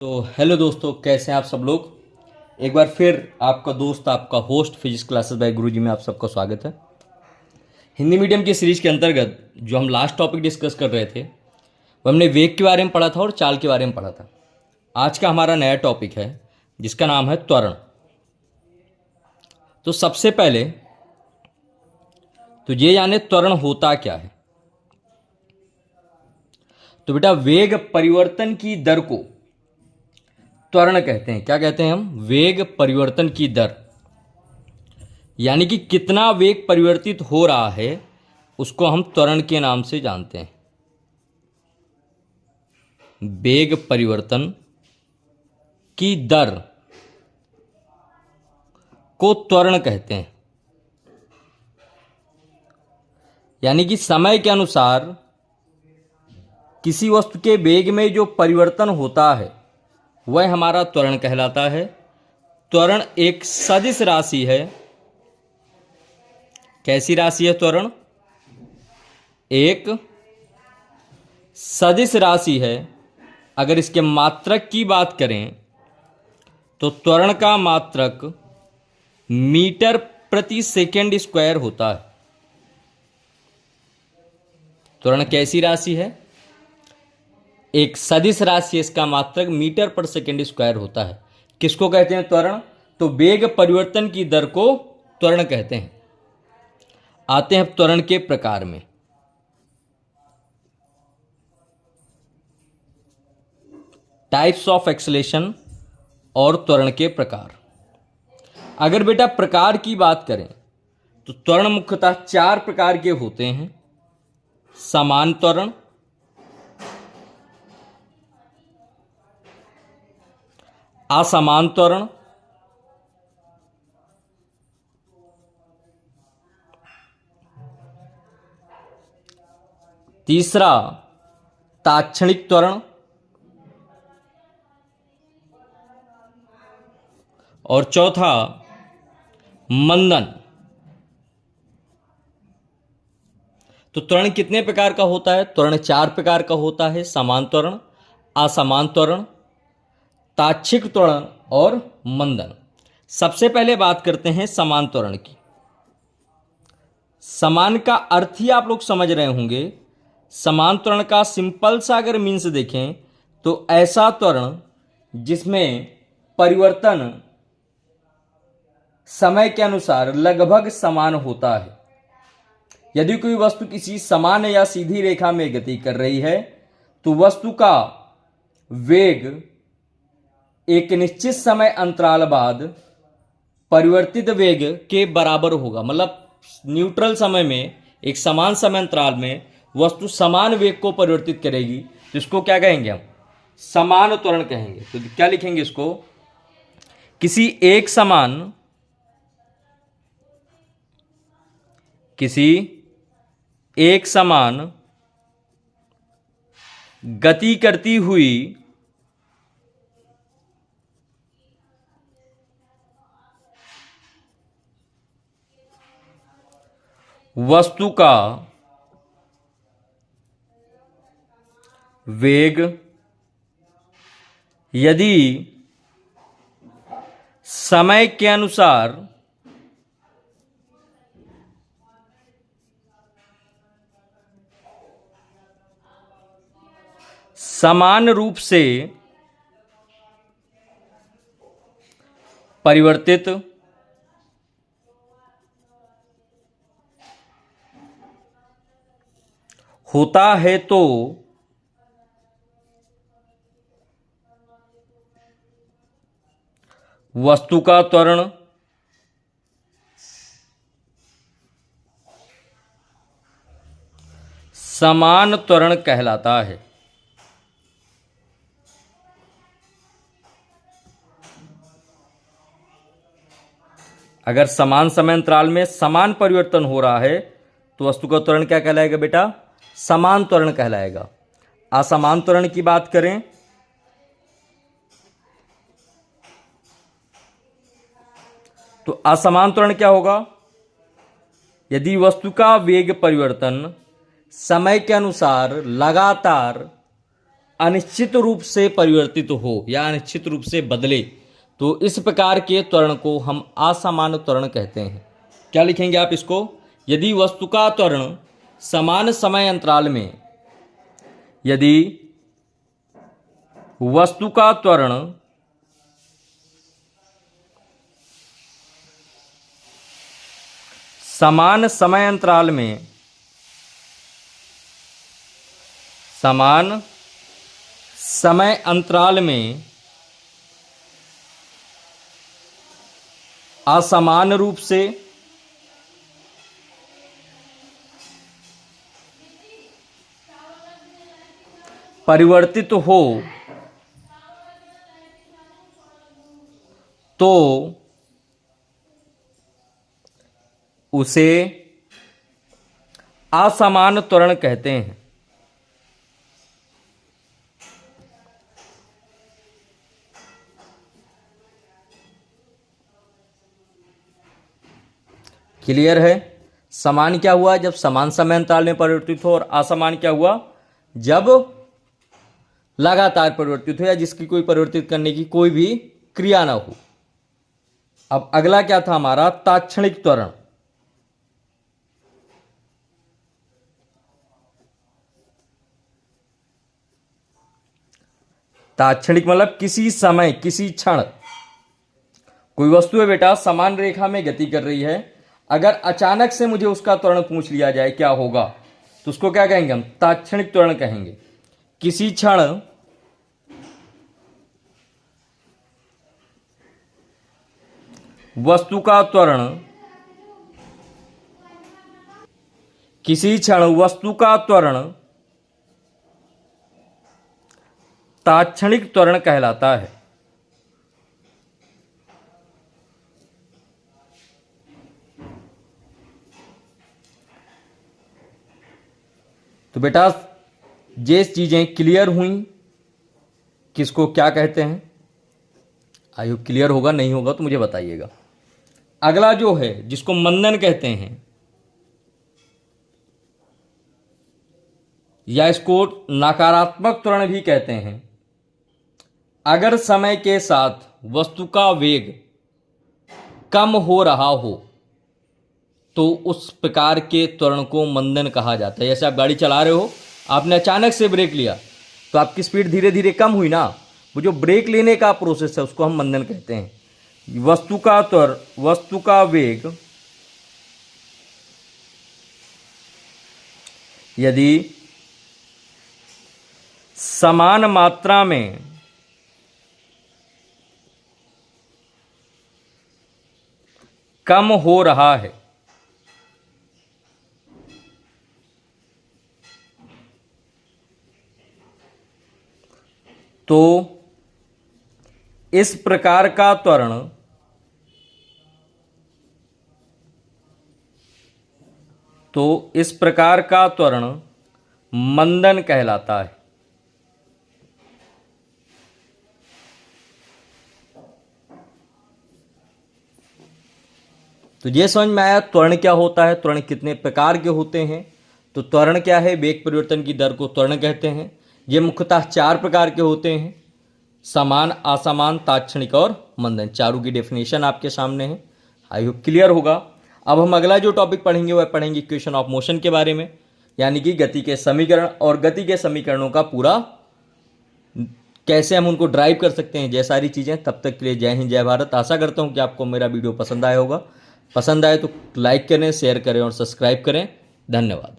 तो हेलो दोस्तों, कैसे हैं आप सब लोग। एक बार फिर आपका दोस्त, आपका होस्ट फिजिक्स क्लासेस बाय गुरुजी में आप सबका स्वागत है। हिंदी मीडियम की सीरीज के अंतर्गत जो हम लास्ट टॉपिक डिस्कस कर रहे थे वो हमने वेग के बारे में पढ़ा था और चाल के बारे में पढ़ा था। आज का हमारा नया टॉपिक है जिसका नाम है त्वरण। तो सबसे पहले तो ये जाने त्वरण होता क्या है। तो बेटा, वेग परिवर्तन की दर को त्वरण कहते हैं। क्या कहते हैं हम? वेग परिवर्तन की दर, यानी कि कितना वेग परिवर्तित हो रहा है उसको हम त्वरण के नाम से जानते हैं। वेग परिवर्तन की दर को त्वरण कहते हैं। यानी कि समय के अनुसार किसी वस्तु के वेग में जो परिवर्तन होता है वह हमारा त्वरण कहलाता है। त्वरण एक सदिश राशि है। कैसी राशि है त्वरण? एक सदिश राशि है। अगर इसके मात्रक की बात करें तो त्वरण का मात्रक मीटर प्रति सेकंड स्क्वायर होता है। त्वरण कैसी राशि है? एक सदिश राशि, इसका मात्रक मीटर पर सेकंड स्क्वायर होता है। किसको कहते हैं त्वरण? तो वेग परिवर्तन की दर को त्वरण कहते हैं। आते हैं त्वरण के प्रकार में। टाइप्स ऑफ एक्सेलेरेशन और त्वरण के प्रकार। अगर बेटा प्रकार की बात करें तो त्वरण मुख्यतः 4 प्रकार के होते हैं। समान त्वरण, असमान त्वरण, तीसरा ताक्षणिक त्वरण और चौथा मंदन। तो त्वरण कितने प्रकार का होता है? त्वरण 4 प्रकार का होता है। समान त्वरण, असमान त्वरण, ताक्षणिक त्वरण और मंदन। सबसे पहले बात करते हैं समान त्वरण की। समान का अर्थ ही आप लोग समझ रहे होंगे। समान त्वरण का सिंपल सा अगर मीन्स देखें तो ऐसा त्वरण जिसमें परिवर्तन समय के अनुसार लगभग समान होता है। यदि कोई वस्तु किसी समान या सीधी रेखा में गति कर रही है तो वस्तु का वेग एक निश्चित समय अंतराल बाद परिवर्तित वेग के बराबर होगा। मतलब न्यूट्रल समय में, एक समान समय अंतराल में वस्तु समान वेग को परिवर्तित करेगी तो इसको क्या कहेंगे हम? समान त्वरण कहेंगे। तो क्या लिखेंगे इसको? किसी एक समान गति करती हुई वस्तु का वेग यदि समय के अनुसार समान रूप से परिवर्तित होता है तो वस्तु का त्वरण समान त्वरण कहलाता है। अगर समान समय अंतराल में समान परिवर्तन हो रहा है तो वस्तु का त्वरण क्या कहलाएगा बेटा? समान त्वरण कहलाएगा। असमान त्वरण की बात करें तो असमान त्वरण क्या होगा? यदि वस्तु का वेग परिवर्तन समय के अनुसार लगातार अनिश्चित रूप से परिवर्तित हो या अनिश्चित रूप से बदले तो इस प्रकार के त्वरण को हम असामान्य त्वरण कहते हैं। क्या लिखेंगे आप इसको? यदि वस्तु का त्वरण समान समय अंतराल में, यदि वस्तु का त्वरण समान समय अंतराल में, समान समय अंतराल में असमान रूप से परिवर्तित हो तो उसे असमान त्वरण कहते हैं। क्लियर है? समान क्या हुआ? जब समान समय अंतराल में परिवर्तित हो, और असमान क्या हुआ? जब लगातार परिवर्तित हो या जिसकी कोई परिवर्तित करने की कोई भी क्रिया ना हो। अब अगला क्या था हमारा? तात्क्षणिक त्वरण। तात्क्षणिक मतलब किसी समय, किसी क्षण कोई वस्तु है बेटा, समान रेखा में गति कर रही है, अगर अचानक से मुझे उसका त्वरण पूछ लिया जाए क्या होगा, तो उसको क्या कहेंगे हम? तात्क्षणिक त्वरण कहेंगे। किसी क्षण वस्तु का त्वरण, किसी क्षण वस्तु का त्वरण तात्क्षणिक त्वरण कहलाता है। तो बेटा ये चीजें क्लियर हुई, किसको क्या कहते हैं? आई होप क्लियर होगा, नहीं होगा तो मुझे बताइएगा। अगला जो है जिसको मंदन कहते हैं, या इसको नकारात्मक त्वरण भी कहते हैं। अगर समय के साथ वस्तु का वेग कम हो रहा हो तो उस प्रकार के त्वरण को मंदन कहा जाता है। जैसे आप गाड़ी चला रहे हो, आपने अचानक से ब्रेक लिया तो आपकी स्पीड धीरे धीरे कम हुई ना, वो जो ब्रेक लेने का प्रोसेस है उसको हम मंदन कहते हैं। वस्तु का त्वरण, वस्तु का वेग यदि समान मात्रा में कम हो रहा है तो इस प्रकार का त्वरण मंदन कहलाता है। तो ये समझ में आया त्वरण क्या होता है, त्वरण कितने प्रकार के होते हैं। तो त्वरण क्या है? वेग परिवर्तन की दर को त्वरण कहते हैं। ये मुख्यतः 4 प्रकार के होते हैं: समान, असमान, तात्क्षणिक और मंदन। चारों की डेफिनेशन आपके सामने है। आई होप क्लियर होगा। अब हम अगला जो टॉपिक पढ़ेंगे वह पढ़ेंगे इक्वेशन ऑफ मोशन के बारे में, यानी कि गति के समीकरण, और गति के समीकरणों का पूरा कैसे हम उनको ड्राइव कर सकते हैं, ये सारी चीज़ें। तब तक के लिए जय हिंद, जय भारत। आशा करता हूँ कि आपको मेरा वीडियो पसंद आया होगा। पसंद आए तो लाइक करें, शेयर करें और सब्सक्राइब करें। धन्यवाद।